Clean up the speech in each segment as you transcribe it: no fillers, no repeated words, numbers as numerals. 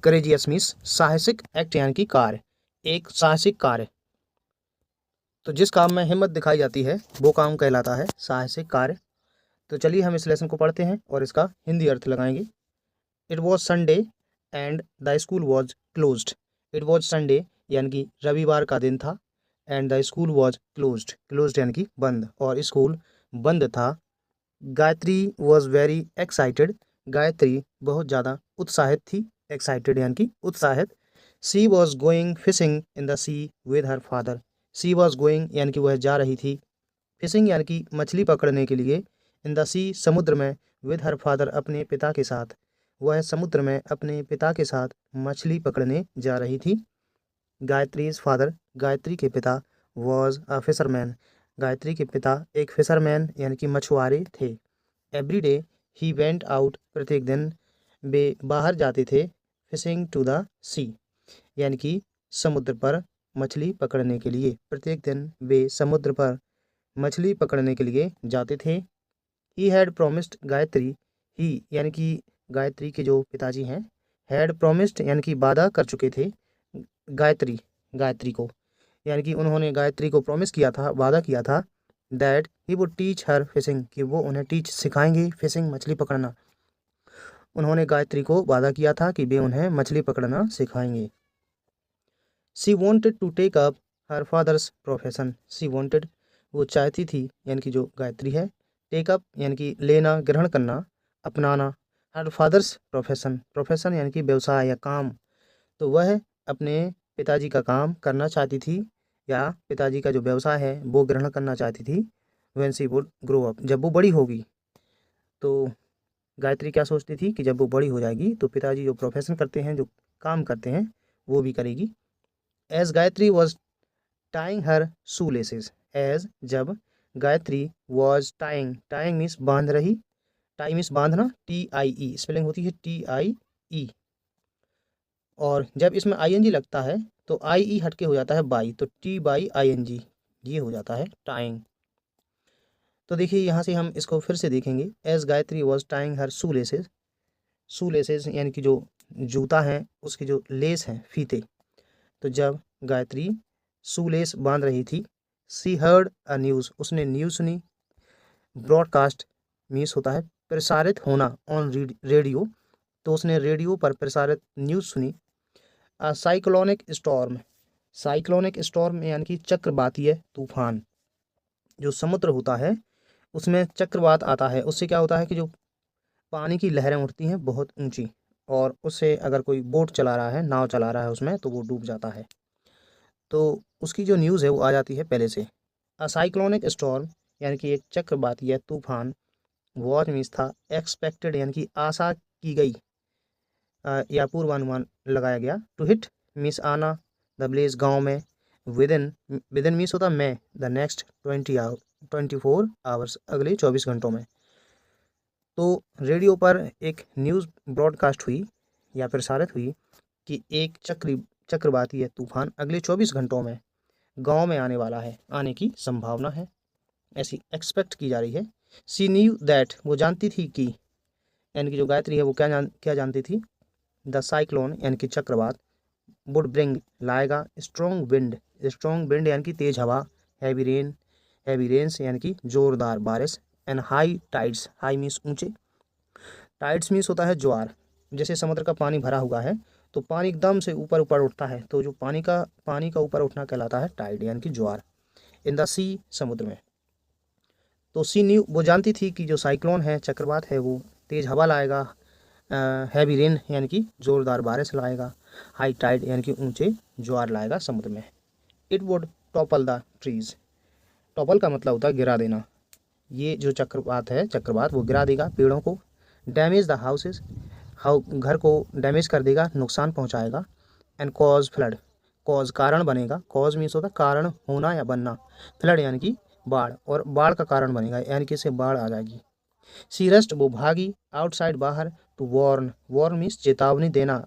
Courageous means साहसिक act यानी कि कार्य, एक साहसिक कार्य। तो जिस काम में हिम्मत दिखाई जाती है वो काम कहलाता है साहसिक कार्य। तो चलिए हम इस लेसन को पढ़ते हैं और इसका हिंदी अर्थ लगाएंगे। It was Sunday and the school was closed. It was Sunday यानी कि रविवार का दिन था, and the school was closed, closed यानी कि बंद, और स्कूल बंद था। Gayatri was very excited. Gayatri बहुत ज़्यादा उत्साहित थी, एक्साइटेड यानी कि उत्साहित। She was going fishing in the sea with her father. She was going यानी कि वह जा रही थी, फिशिंग यानी कि मछली पकड़ने के लिए, इन द सी समुद्र में, विद हर फादर अपने पिता के साथ, वह समुद्र में अपने पिता के साथ मछली पकड़ने जा रही थी। गायत्रीज फादर, गायत्री के पिता, वॉज अ फिशरमैन, गायत्री के पिता एक फिशरमैन यानी कि मछुआरे थे। Every day he went out, प्रत्येक दिन वे बाहर जाते थे। फिशिंग टू द सी यानी कि समुद्र पर मछली पकड़ने के लिए, प्रत्येक दिन वे समुद्र पर मछली पकड़ने के लिए जाते थे। ही हैड प्रोमिस्ड गायत्री, ही यानी कि गायत्री के जो पिताजी हैं, हैड प्रोमिस्ड यानी कि वादा कर चुके थे गायत्री, गायत्री को, यानी कि उन्होंने गायत्री को प्रॉमिस किया था, वादा किया था, that he would teach her fishing, कि वो उन्हें टीच सिखाएंगे फिशिंग, मछली पकड़ना। उन्होंने गायत्री को वादा किया था कि वे उन्हें मछली पकड़ना सिखाएंगे। She wanted to take up her father's profession. She wanted वो चाहती थी, यानी कि जो गायत्री है, टेक अप यानी कि लेना, ग्रहण करना, अपनाना, हर फादर्स प्रोफेशन, प्रोफेशन यानी कि व्यवसाय या काम, तो वह अपने पिताजी का काम करना चाहती थी, या पिताजी का जो व्यवसाय है वो ग्रहण करना चाहती थी। When she would grow up, जब वो बड़ी होगी। तो गायत्री क्या सोचती थी कि जब वो बड़ी हो जाएगी तो पिताजी जो प्रोफेशन करते हैं, जो काम करते हैं, वो भी करेगी। As Gayatri was tying her shoe laces, as जब Gayatri was tying, tying means बांध रही, टाई मीन्स बांधना, TIE स्पेलिंग होती है TIE, और जब इसमें ING लगता है तो IE हटके हो जाता है बाई, तो TING ये हो जाता है टाइंग। तो देखिए यहाँ से हम इसको फिर से देखेंगे। As Gayatri was tying her shoe laces, shoe laces यानी कि जो जूता है उसकी जो लेस हैं, फीते, तो जब गायत्री शू लेस बांध रही थी। सी हर्ड अ न्यूज़, उसने न्यूज़ सुनी। ब्रॉडकास्ट मीन्स होता है प्रसारित होना, ऑन रेडियो, तो उसने रेडियो पर प्रसारित न्यूज़ सुनी। साइक्लोनिक स्टॉर्म, साइक्लोनिक स्टॉर्म यानी कि चक्रवातीय तूफान, जो समुद्र होता है उसमें चक्रवात आता है, उससे क्या होता है कि जो पानी की लहरें उठती हैं बहुत ऊंची, और उससे अगर कोई बोट चला रहा है, नाव चला रहा है उसमें, तो वो डूब जाता है। तो उसकी जो न्यूज़ है वो आ जाती है पहले से। साइक्लोनिक स्टॉर्म यानी कि एक चक्रवातीय तूफान, वॉच मीन्स था, एक्सपेक्टेड यानी कि आशा की गई, या पूर्वानुमान लगाया गया। टू हिट मीन्स आना, द विलेज गाँव में, विदिन, विदिन मीन्स होता में, द नेक्स्ट 24 आवर्स, अगले 24 घंटों में। तो रेडियो पर एक न्यूज़ ब्रॉडकास्ट हुई या प्रसारित हुई कि एक चक्रवातीय तूफान अगले 24 घंटों में गांव में आने वाला है, आने की संभावना है, ऐसी एक्सपेक्ट की जा रही है। सी न्यू दैट, वो जानती थी कि, यानी कि जो गायत्री है वो क्या जानती थी, द साइक्लोन यानी कि चक्रवात, वुड ब्रिंग लाएगा, स्ट्रॉन्ग विंड, स्ट्रॉन्ग विंड यानी कि तेज हवा, हैवी रेन, हैवी रेन्स यानी कि जोरदार बारिश, and high tides, high means ऊंचे, टाइड्स मीन्स होता है ज्वार। जैसे समुद्र का पानी भरा हुआ है तो पानी एकदम से ऊपर ऊपर उठता है, तो जो पानी का ऊपर उठना कहलाता है टाइड यानी कि ज्वार। इन द सी, समुद्र में। तो सी न्यू, वो जानती थी कि जो साइक्लोन है, चक्रवात है, वो तेज हवा लाएगा, हैवी रेन यानी कि जोरदार बारिश लाएगा, हाई टाइड यानी कि ऊंचे ज्वार लाएगा समुद्र में। It would topple the trees, topple का मतलब होता है गिरा देना, ये जो चक्रवात है, चक्रवात वो गिरा देगा पेड़ों को। डैमेज द हाउसेस, घर को डैमेज कर देगा, नुकसान पहुंचाएगा। एंड कॉज फ्लड, कॉज कारण बनेगा, कॉज मीन्स होता है कारण होना या बनना, फ्लड यानी कि बाढ़, और बाढ़ का कारण बनेगा यानी कि इससे बाढ़ आ जाएगी। सी रस्ट, वो भागी, आउटसाइड बाहर, टू वॉर्न, वॉर्न मीन्स चेतावनी देना,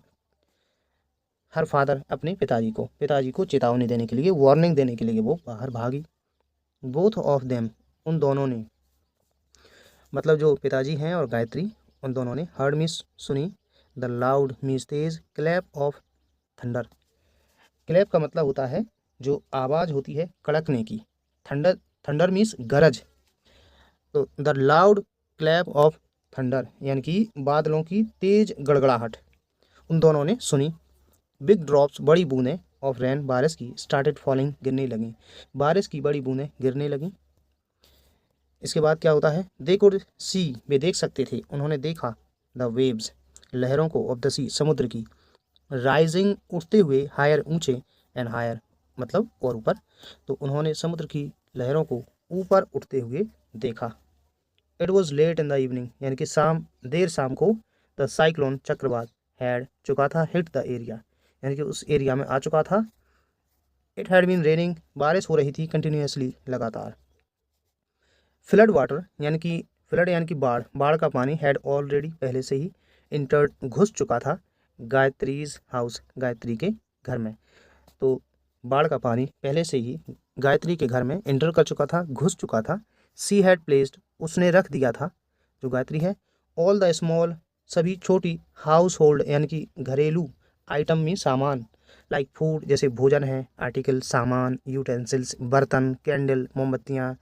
हर फादर अपने पिताजी को चेतावनी देने के लिए, वार्निंग देने के लिए वो बाहर भागी। बोथ ऑफ देम, उन दोनों ने, मतलब जो पिताजी हैं और गायत्री, उन दोनों ने, हर्ड मीन्स सुनी, the loud means Tej, clap of thunder. Clap का मतलब होता है जो आवाज़ होती है कड़कने की, थंडर थंडर मीन्स गरज। तो the loud clap of thunder यानी कि बादलों की तेज गड़गड़ाहट उन दोनों ने सुनी। बिग ड्रॉप्स बड़ी बूंदें ऑफ रेन बारिश की स्टार्टेड फॉलिंग गिरने लगी, बारिश की बड़ी बूंदें गिरने लगी। इसके बाद क्या होता है, दे कुड सी वे देख सकते थे, उन्होंने देखा द वेव्स लहरों को ऑफ द सी समुद्र की, राइजिंग उठते हुए, हायर ऊंचे, एंड हायर मतलब और ऊपर। तो उन्होंने समुद्र की लहरों को ऊपर उठते हुए देखा। It was late in the evening यानी कि देर शाम को द साइक्लोन चक्रवात हैड चुका था हिट द एरिया यानी कि उस एरिया में आ चुका था। इट हैड बीन रेनिंग बारिश हो रही थी कंटिन्यूसली लगातार। फ्लड वाटर यानी कि फ्लड यानी कि बाढ़, बाढ़ का पानी हैड ऑलरेडी पहले से ही इंटर्ड घुस चुका था गायत्रीज हाउस गायत्री के घर में। तो बाढ़ का पानी पहले से ही गायत्री के घर में इंटर कर चुका था, घुस चुका था। सी हैड प्लेस्ड उसने रख दिया था, जो गायत्री है, ऑल द स्मॉल सभी छोटी हाउस होल्ड यानी कि घरेलू आइटम में सामान, लाइक फूड जैसे भोजन है, आर्टिकल सामान, यूटेंसिल्स बर्तन, कैंडल मोमबत्तियाँ,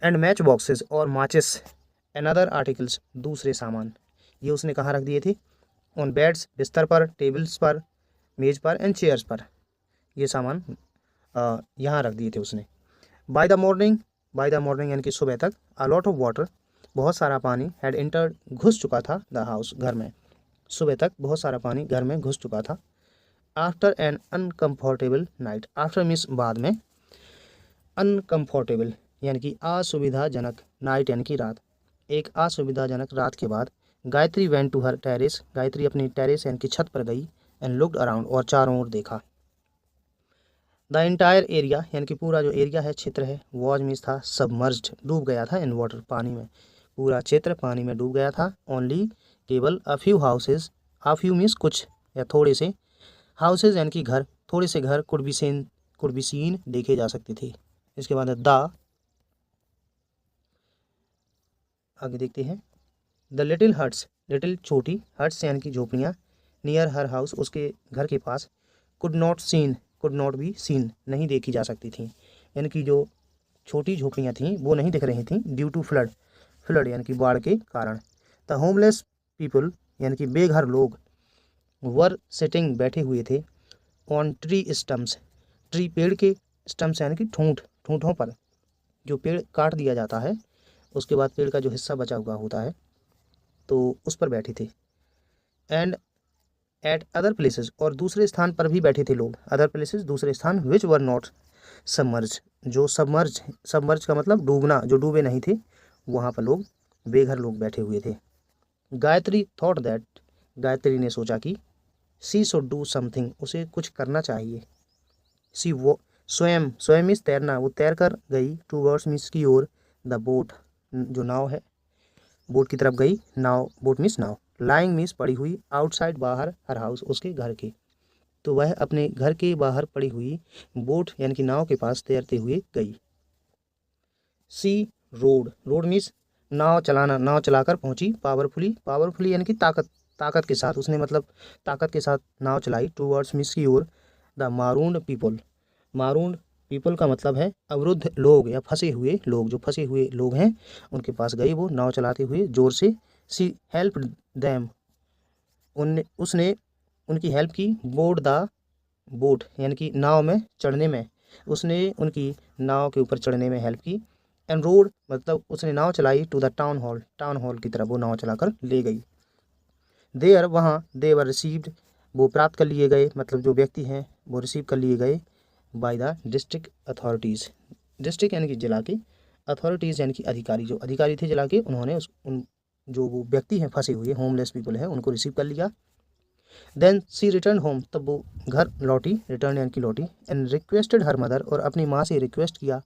एंड मैच बॉक्सेस और माचिस, एंड अदर आर्टिकल्स दूसरे सामान, ये उसने कहाँ रख दिए थे, ऑन बेड्स बिस्तर पर, टेबल्स पर, मेज पर, एंड चेयर्स पर, ये सामान यहाँ रख दिए थे उसने। बाय द मॉर्निंग यानी कि सुबह तक, अ लॉट ऑफ वाटर बहुत सारा पानी हैड एंटर्ड घुस चुका था द हाउस घर में, सुबह तक बहुत सारा पानी घर में घुस चुका था। After an uncomfortable night, after means बाद में, अनकम्फर्टेबल यानी कि असुविधाजनक, नाइट यानी कि रात, एक असुविधाजनक रात के बाद, Gayatri went to her terrace Gayatri अपनी टेरेस यानी कि छत पर गई, एंड लुक्ड अराउंड और चारों ओर देखा। द इंटायर एरिया यानी कि पूरा जो एरिया है, क्षेत्र है, वॉज मीन्स था, सबमर्ज्ड डूब गया था, इन वाटर पानी में, पूरा क्षेत्र पानी में डूब गया था। ओनली केवल a few houses, a few means कुछ या थोड़े से, हाउसेज यानी कि घर, थोड़े से घर, कुड बी सीन देखे जा सकते थे। इसके बाद द आगे देखते हैं, द लिटिल हट्स, लिटिल छोटी, हट्स यानी कि झोपड़ियाँ, नियर हर हाउस उसके घर के पास, कुड नॉट बी सीन नहीं देखी जा सकती थी, यानी कि जो छोटी झोपड़ियाँ थीं वो नहीं दिख रही थीं ड्यू टू फ्लड यानी कि बाढ़ के कारण। द होमलेस पीपल यानी कि बेघर लोग, वर सिटिंग बैठे हुए थे, ऑन ट्री स्टम्प्स, ट्री पेड़ के स्टम्प्स यानी कि ठूंठों पर, जो पेड़ काट दिया जाता है उसके बाद पेड़ का जो हिस्सा बचा हुआ होता है तो उस पर बैठे थे। एंड एट अदर प्लेसेस और दूसरे स्थान पर भी बैठे थे लोग, अदर प्लेसेस दूसरे स्थान, विच वर नॉट सबमर्ज जो सबमर्ज का मतलब डूबना, जो डूबे नहीं थे वहाँ पर लोग, बेघर लोग बैठे हुए थे। गायत्री थॉट दैट गायत्री ने सोचा कि सी शुड डू समथिंग उसे कुछ करना चाहिए। सी वो स्वयं मीन्स तैरना, वो तैर कर गई, टूवर्ड्स मीन्स की ओर, द बोट जो नाव है, बोट की तरफ गई, नाव बोट मीन्स नाव, लाइंग मीन्स पड़ी हुई, आउटसाइड बाहर, हर हाउस उसके घर के, तो वह अपने घर के बाहर पड़ी हुई बोट यानी कि नाव के पास तैरते हुए गई। सी रोड मीन्स नाव चलाना, नाव चलाकर पहुंची, पावरफुली यानी कि ताकत के साथ, उसने मतलब ताकत के साथ नाव चलाई, टूवर्ड्स मीन्स की ओर, द मारूंड पीपल का मतलब है अवरुद्ध लोग या फंसे हुए लोग, जो फंसे हुए लोग हैं उनके पास गई वो नाव चलाते हुए जोर से। सी हेल्प दैम उसने उनकी हेल्प की, बोर्ड द बोट यानी कि नाव में चढ़ने में, उसने उनकी नाव के ऊपर चढ़ने में हेल्प की। एंड रोड मतलब उसने नाव चलाई, टू द टाउन हॉल की तरफ वो नाव चलाकर ले गई। देयर वहाँ, दे वर रिसीव्ड वो प्राप्त कर लिए गए, मतलब जो व्यक्ति हैं वो रिसीव कर लिए गए, bye the district authorities, district यानी कि जिला के, अथॉरिटीज़ यानी कि अधिकारी, जो अधिकारी थे जिला के, उन्होंने जो वो व्यक्ति हैं फंसे हुए होमलेस पीपल हैं उनको रिसीव कर लिया। देन सी रिटर्न होम तब वो घर लौटी, रिटर्न यानी कि लौटी, एंड रिक्वेस्टेड हर मदर और अपनी माँ से रिक्वेस्ट किया,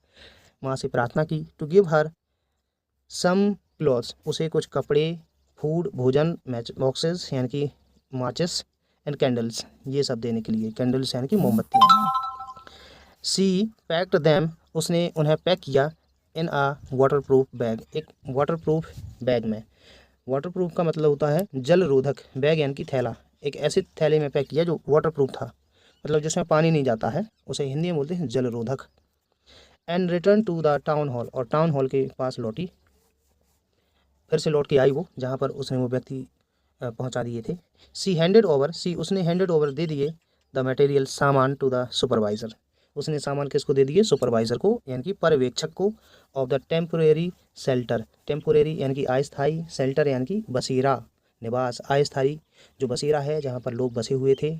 माँ से प्रार्थना की, to give her some clothes उसे कुछ कपड़े, फूड भोजन, मैच बॉक्सेस यानी कि माचिस, एंड कैंडल्स ये सब देने के लिए, कैंडल्स यानी कि मोमबत्तियाँ। सी पैक्ड दैम उसने उन्हें पैक किया, इन अ वाटरप्रूफ बैग एक वाटरप्रूफ बैग में, वाटर प्रूफ का मतलब होता है जल रोधक। बैग यानी कि थैला, एक ऐसे थैले में पैक किया जो वाटर प्रूफ था, मतलब जिसमें पानी नहीं जाता है, उसे हिंदी में बोलते हैं जल रोधक। And return to the town hall, और टाउन हॉल के पास लौटी, फिर से लौट के आई वो जहाँ पर उसने वो व्यक्ति पहुँचा दिए थे। सी हैंडेड ओवर, सी उसने हैंडेड ओवर दे दिए द मटेरियल सामान टू द सुपरवाइज़र, उसने सामान किसको दे दिए, सुपरवाइज़र को यानी कि पर्यवेक्षक को। Of the temporary shelter, temporary यानी कि अस्थायी, शेल्टर यानी कि बसेरा, निवास, अस्थायी जो बसेरा है जहाँ पर लोग बसे हुए थे,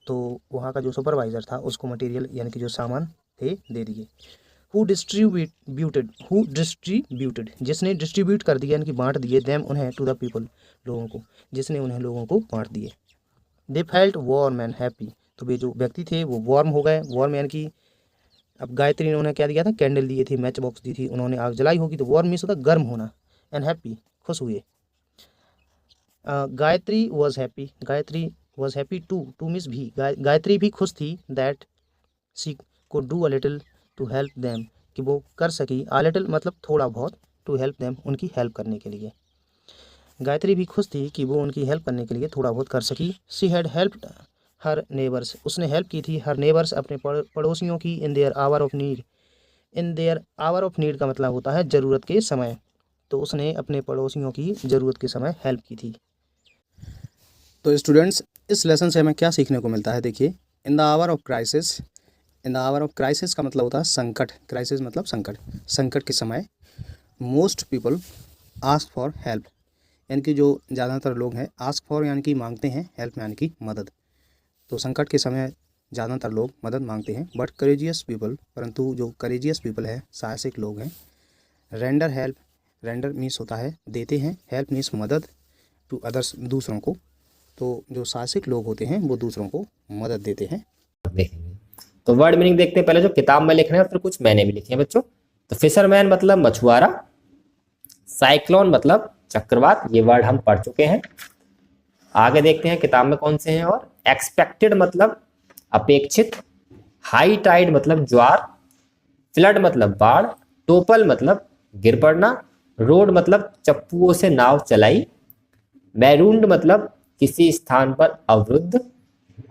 तो वहाँ का जो सुपरवाइज़र था उसको मटेरियल यानी कि जो सामान थे दे दिए। हु डिस्ट्रीब्यूटेड, जिसने डिस्ट्रीब्यूट कर दिया यानी कि बांट दिए, देम उन्हें, टू द पीपल लोगों को, जिसने उन्हें लोगों को बांट दिए। They felt warm and happy, तो वे जो व्यक्ति थे वो वार्म हो गए। वार्म यानी कि अब गायत्री ने उन्हें क्या दिया था, कैंडल दिए थे, मैच बॉक्स दी थी, उन्होंने आग जलाई होगी, तो वार्म मीन्स होता है गर्म होना, एंड हैप्पी खुश हुए। Gayatri was happy, Gayatri was happy two means भी, गायत्री भी खुश थी, that she could do a little to help them, कि वो कर सकी, a little मतलब थोड़ा बहुत, to help them उनकी हेल्प करने के लिए। गायत्री भी खुश थी कि वो उनकी हेल्प करने के लिए थोड़ा बहुत कर सकी। She had helped her neighbours, उसने हेल्प की थी हर नेबर्स अपने पड़ोसियों की, in their hour of need, in their hour of need का मतलब होता है ज़रूरत के समय, तो उसने अपने पड़ोसियों की ज़रूरत के समय हेल्प की थी। तो स्टूडेंट्स, इस लेसन से हमें क्या सीखने को मिलता है, देखिए, in the hour of crisis, in the hour of crisis का मतलब होता है संकट, क्राइसिस मतलब संकट, संकट के समय most people ask for help, यानी कि जो ज़्यादातर लोग हैं, आस्क फॉर यानी कि मांगते हैं, हेल्प यानी कि मदद, तो संकट के समय ज़्यादातर लोग मदद मांगते हैं। बट करेजियस पीपल, परंतु जो करेजियस पीपल है, साहसिक लोग हैं, रेंडर हेल्प, रेंडर मीन्स होता है देते हैं, हेल्प मीन्स मदद, टू अदर्स दूसरों को, तो जो साहसिक लोग होते हैं वो दूसरों को मदद देते हैं। देखेंगे तो वर्ड मीनिंग देखते हैं, पहले जो किताब में लिख रहे हैं फिर कुछ मैंने भी लिखे हैं बच्चों। तो फिशरमैन मतलब मछुआरा, साइक्लोन मतलब चक्रवात, ये वर्ड हम पढ़ चुके हैं। आगे देखते हैं किताब में कौन से हैं। और एक्सपेक्टेड मतलब अपेक्षित, हाई टाइड मतलब ज्वार, फ्लड मतलब बाढ़, टोपल मतलब गिर पड़ना, रोड मतलब चप्पुओं से नाव चलाई, मैरूंड मतलब किसी स्थान पर अवरुद्ध,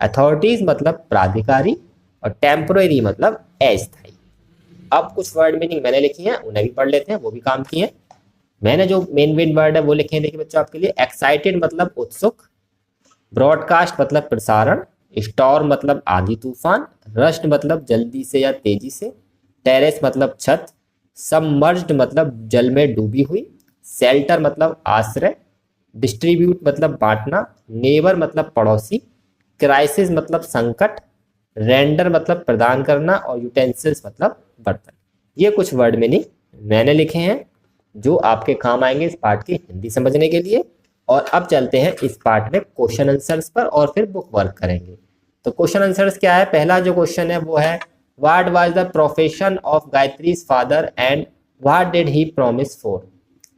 अथॉरिटीज मतलब प्राधिकारी, और टेम्पोरेरी मतलब अस्थायी। अब कुछ वर्ड मीनिंग मैंने लिखी हैं, उन्हें भी पढ़ लेते हैं, वो भी काम किए हैं। मैंने जो मेन वर्ड है वो लिखे हैं, देखिए बच्चों आपके लिए। एक्साइटेड मतलब उत्सुक, ब्रॉडकास्ट मतलब प्रसारण, स्टॉर्म मतलब आंधी तूफान, रश्ड मतलब जल्दी से या तेजी से, टेरेस मतलब छत, सबमर्ज्ड मतलब जल में डूबी हुई, शेल्टर मतलब आश्रय, डिस्ट्रीब्यूट मतलब बांटना, नेबर मतलब पड़ोसी, क्राइसिस मतलब संकट, रेंडर मतलब प्रदान करना, और यूटेंसिल्स मतलब बर्तन। ये कुछ वर्ड मीनिंग मैंने लिखे हैं जो आपके काम आएंगे इस पार्ट की हिंदी समझने के लिए। और अब चलते हैं इस पार्ट में क्वेश्चन आंसर्स पर और फिर बुक वर्क करेंगे। तो क्वेश्चन आंसर्स क्या है, पहला जो क्वेश्चन है वो है what was the profession of Gayatri's father and what did he promise for.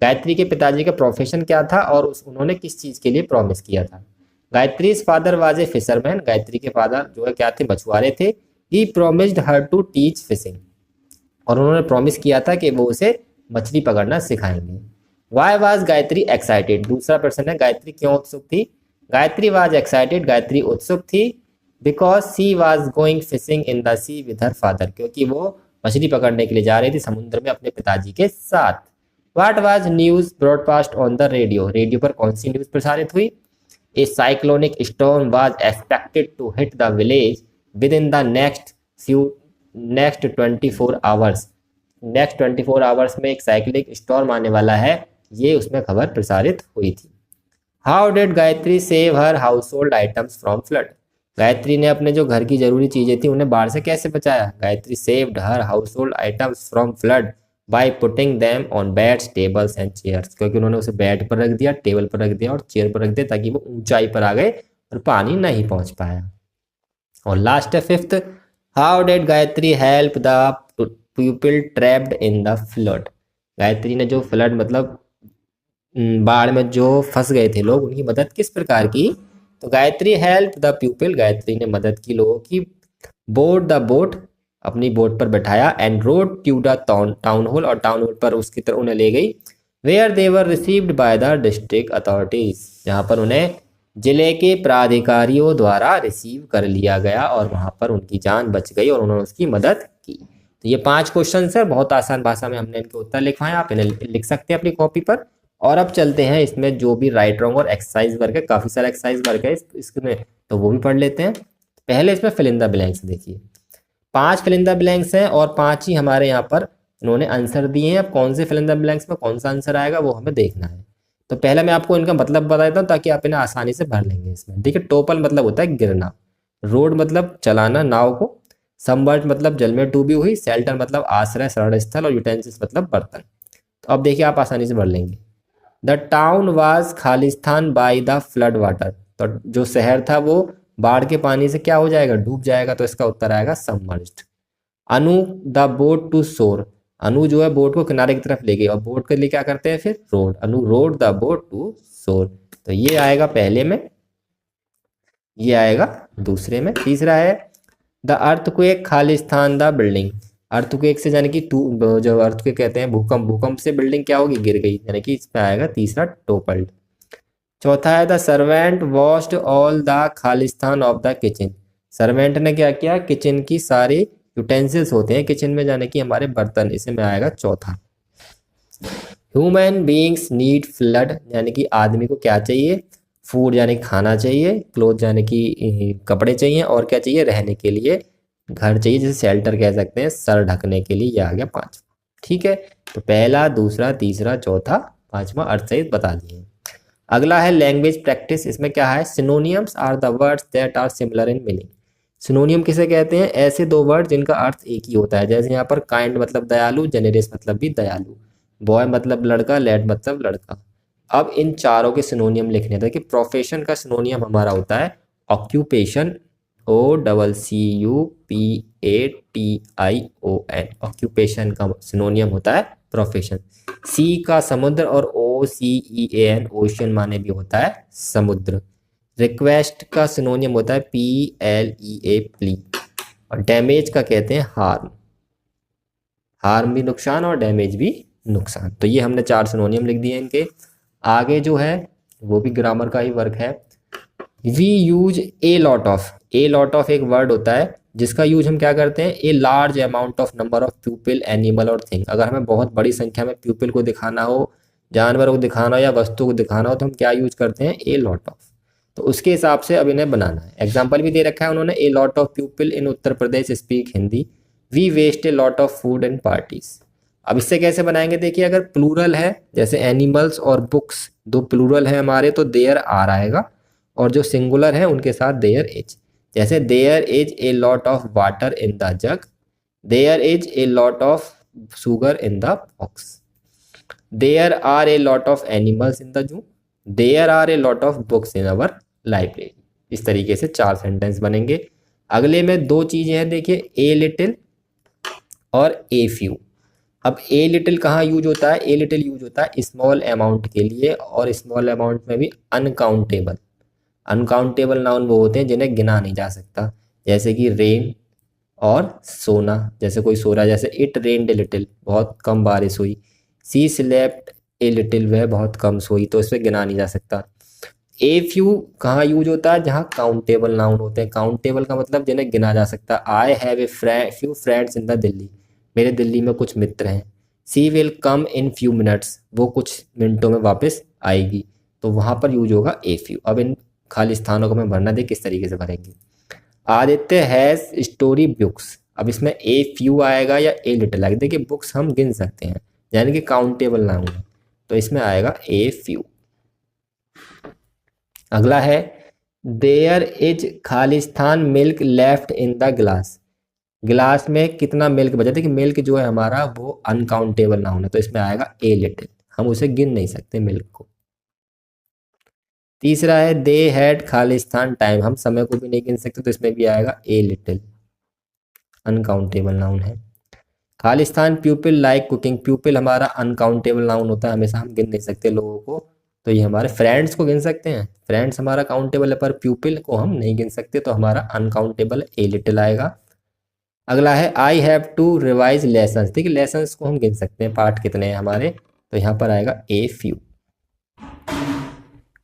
Gayatri के पिताजी का प्रोफेशन क्या था और उन्होंने किस चीज के लिए प्रॉमिस किया था। Gayatri's father was a fisherman, Gayatri के फादर जो है क्या थे, मछुआरे थे। He promised her to teach fishing, और उन्होंने प्रॉमिस किया था कि वो उसे मछली पकड़ना सिखाएंगे। वाई वाज गायत्री एक्साइटेड, दूसरा प्रश्न है गायत्री क्यों उत्सुक थी। गायत्री वाज एक्साइटेड, गायत्री उत्सुक थी because she was going fishing in the sea with her father, क्योंकि वो मछली पकड़ने के लिए जा रही थी समुद्र में अपने पिताजी के साथ। What was news broadcast on the radio, radio पर कौन सी न्यूज प्रसारित हुई। A cyclonic storm was expected to hit the village within the next 24 hours, next 24 hours में एक साइक्लिक स्टॉर्म आने वाला है, ये उसमें खबर प्रसारित हुई थी। How did Gayatri save her house hold items from flood, Gayatri ने अपने जो घर की जरूरी चीजें थी उन्हें बाढ़ से कैसे बचाया। Gayatri saved her house hold items from flood by putting them on beds tables and chairs, क्योंकि उन्होंने उसे बेड पर रख दिया, टेबल पर रख दिया और चेयर पर रख दिया ताकि वो ऊंचाई पर आ गए और पानी नहीं पहुंच पाया। और लास्ट है fifth, how did Gayatri help the people trapped in the flood, Gayatri ने जो फ्लड मतलब बाढ़ में जो फंस गए थे लोग उनकी मदद किस प्रकार की। तो Gayatri help the people, Gayatri ने मदद की लोगों की। बोर्ड द बोट, अपनी बोट पर बैठाया। And rowed to the town hall, और टाउन हॉल पर उसकी तरफ उन्हें ले गई। Where they were received by the district authorities, जहाँ पर उन्हें जिले के प्राधिकारियों द्वारा रिसीव कर लिया गया और वहाँ पर उनकी जान बच गई और उन्होंने उसकी मदद की। तो ये 5 क्वेश्चन है, बहुत आसान भाषा में हमने इनके उत्तर लिखवाए, आप इन्हें लिख सकते हैं अपनी कॉपी पर। और अब चलते हैं इसमें जो भी राइट रॉन्ग और एक्सरसाइज वर्क है, काफ़ी सारा एक्सरसाइज वर्क है इसमें, तो वो भी पढ़ लेते हैं। पहले इसमें फिल इन द ब्लैंक्स देखिए, 5 फिल इन द ब्लैंक्स हैं और 5 ही हमारे यहाँ पर इन्होंने आंसर दिए हैं। अब कौन से फिल इन द ब्लैंक्स में कौन सा आंसर आएगा वो हमें देखना है। तो पहले मैं आपको इनका मतलब बता देता हूँ ताकि आप इन्हें आसानी से भर लेंगे इसमें। देखिए, टोपल मतलब होता है गिरना, रोड मतलब चलाना नाव को, सबमर्ज मतलब जल में डूबी हुई, शेल्टर मतलब आश्रय शरण स्थल, और यूटेंसिल्स मतलब बर्तन। तो अब देखिए आप आसानी से भर लेंगे। The town was Khalistan by the flood water, तो जो शहर था वो बाढ़ के पानी से क्या हो जाएगा, डूब जाएगा। तो इसका उत्तर आएगा submerged. Anu the boat to shore, Anu जो है बोट को किनारे की तरफ ले गई, और बोट के लिए क्या करते हैं फिर rowed, Anu rowed the boat to shore. तो ये आएगा पहले में, ये आएगा दूसरे में। तीसरा है the earthquake Khalistan the building, earthquake से यानी कि जो अर्थक्वेक कहते हैं भूकंप, भूकंप से बिल्डिंग क्या होगी, गिर गई, यानी कि इसमें आएगा तीसरा टोपल्ड। चौथा है the servant washed all the Khalistan of the kitchen, servant ने क्या किया, किचन की सारी यूटेंसिल्स होते हैं किचन में जाने की हमारे बर्तन, इसमें आएगा चौथा। ह्यूमन बीइंग्स नीड फ्लड, यानी कि आदमी को क्या चाहिए, फूड यानी खाना चाहिए, क्लोथ यानी कि कपड़े चाहिए, और क्या चाहिए, रहने के लिए घर चाहिए, जिसे शेल्टर कह सकते हैं, सर ढकने के लिए। यह आ गया 5। ठीक है, तो पहला, दूसरा, तीसरा, चौथा, 5वां अर्थ सहित बता दिए। अगला है लैंग्वेज प्रैक्टिस। इसमें क्या है, synonyms are the words that are similar in meaning. Synonym किसे कहते हैं, ऐसे 2 वर्ड जिनका अर्थ एक ही होता है। जैसे यहाँ पर काइंड मतलब दयालु, जेनरस मतलब भी दयालु, बॉय मतलब लड़का, लैड मतलब लड़का। अब इन चारों के सिनोनियम लिखने थे कि प्रोफेशन का सिनोनियम हमारा होता है ऑक्यूपेशन, OCCUPATION, ऑक्यूपेशन का सिनोनियम होता है प्रोफेशन। सी का समुद्र, और OCEAN ओशियन माने भी होता है समुद्र। रिक्वेस्ट का सिनोनियम होता है PLEA प्ली, और डैमेज का कहते हैं हार्म, हार्म भी नुकसान और डैमेज भी नुकसान। तो ये हमने 4 सिनोनियम लिख दिए इनके। आगे जो है वो भी ग्रामर का ही वर्क है। We use a lot of, a lot of एक वर्ड होता है जिसका यूज हम क्या करते हैं, a large amount of number of people, animal और थिंग। अगर हमें बहुत बड़ी संख्या में पीपल को दिखाना हो, जानवरों को दिखाना हो या वस्तु को दिखाना हो, तो हम क्या यूज करते हैं, ए लॉट ऑफ। तो उसके हिसाब से अब इन्हें बनाना है। एग्जाम्पल भी दे रखा है उन्होंने, a lot of people in Uttar Pradesh speak Hindi, we waste a lot of food in parties. अब इससे कैसे बनाएंगे, देखिए अगर प्लूरल है जैसे एनिमल्स और बुक्स, 2 प्लूरल है हमारे, तो देयर आर आएगा, और जो सिंगुलर है उनके साथ देयर इज। जैसे there is a lot of water in the jug, there is a lot of sugar in the box, there are a lot of animals in the zoo, there are a lot of books in our library. इस तरीके से 4 sentence बनेंगे। अगले में 2 चीजें हैं, देखिए a little और ए फ्यू। अब ए लिटिल कहाँ यूज होता है, ए लिटिल यूज होता है स्मॉल अमाउंट के लिए, और स्मॉल अमाउंट में भी अनकाउंटेबल। अनकाउंटेबल नाउन वो होते हैं जिन्हें गिना नहीं जा सकता, जैसे कि रेन और सोना, जैसे कोई सो रहा है, जैसे इट रेन्ड ए लिटिल, बहुत कम बारिश हुई। सी स्लेप्ट ए लिटिल, वह बहुत कम सोई, तो इसे गिना नहीं जा सकता। ए फ्यू कहाँ यूज होता है, जहाँ काउंटेबल नाउन होते हैं। काउंटेबल का मतलब जिन्हें गिना जा सकता। I have a few friends in the Delhi, मेरे दिल्ली में कुछ मित्र हैं। She will come in few minutes, वो कुछ मिनटों में वापस आएगी, तो वहाँ पर यूज होगा ए फ्यू। अब इन खाली स्थानों को मैं भरना दे किस तरीके से भरेंगे। आदित्य हैज स्टोरी बुक्स, अब इसमें ए फ्यू आएगा या ए लिटिल आएगा, देखिए बुक्स हम गिन सकते हैं यानी कि काउंटेबल नाउन है, तो इसमें आएगा ए फ्यू। अगला है there is Khalistan milk left in the glass, गिलास में कितना मिल्क बचा। देखिए मिल्क जो है हमारा वो अनकाउंटेबल नाउन है, तो इसमें आएगा ए लिटिल, हम उसे गिन नहीं सकते मिल्क को। तीसरा है दे हैड खालिस्तान टाइम, हम समय को भी नहीं गिन सकते, तो इसमें भी आएगा ए लिटिल, अनकाउंटेबल नाउन है। खालिस्तान प्यूपिल लाइक कुकिंग, प्यूपिल हमारा अनकाउंटेबल नाउन होता है, हमेशा हम गिन नहीं सकते लोगों को, तो ये हमारे फ्रेंड्स को गिन सकते हैं, फ्रेंड्स हमारा काउंटेबल है, पर प्यूपिल को हम नहीं गिन सकते, तो हमारा अनकाउंटेबल ए लिटिल आएगा। अगला है I have to revise lessons, देखिए लेसन्स को हम गिन सकते हैं, पाठ कितने हैं हमारे, तो यहाँ पर आएगा a few.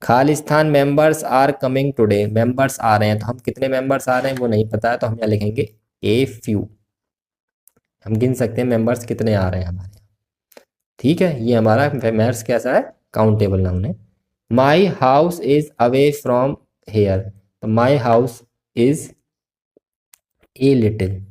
Khalistan members are coming today, members आ रहे हैं, तो हम कितने मेंबर्स आ रहे हैं वो नहीं पता है, तो हम यहाँ लिखेंगे ए फ्यू। हम गिन सकते हैं मेंबर्स कितने आ रहे हैं हमारे यहाँ। ठीक है, ये हमारा मेंबर्स कैसा है, काउंटेबल नाउन है। My house is away from here, तो my house is a little,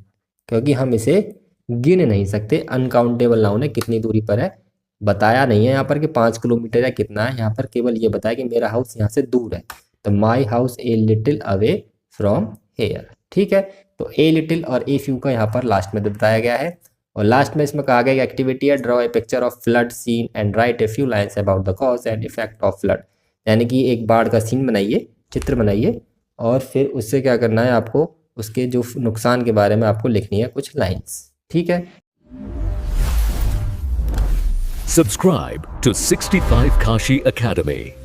क्योंकि हम इसे गिन नहीं सकते, अनकाउंटेबल नाउन है, कितनी दूरी पर है बताया नहीं है यहाँ पर कि 5 किलोमीटर या कितना है, यहाँ पर केवल ये बताया कि मेरा हाउस यहाँ से दूर है, तो my house a little away from hair. ठीक है, तो ए लिटिल और ए फ्यू का यहाँ पर लास्ट में बताया गया है। और लास्ट में इसमें कहा गया कि एक्टिविटी है draw a picture of flood scene and write a few lines about the cause and effect of flood, यानी कि एक बाढ़ का सीन बनाइए, चित्र बनाइए, और फिर उससे क्या करना है आपको, उसके जो नुकसान के बारे में आपको लिखनी है कुछ लाइन्स। ठीक है, Subscribe to 65 Kashi Academy.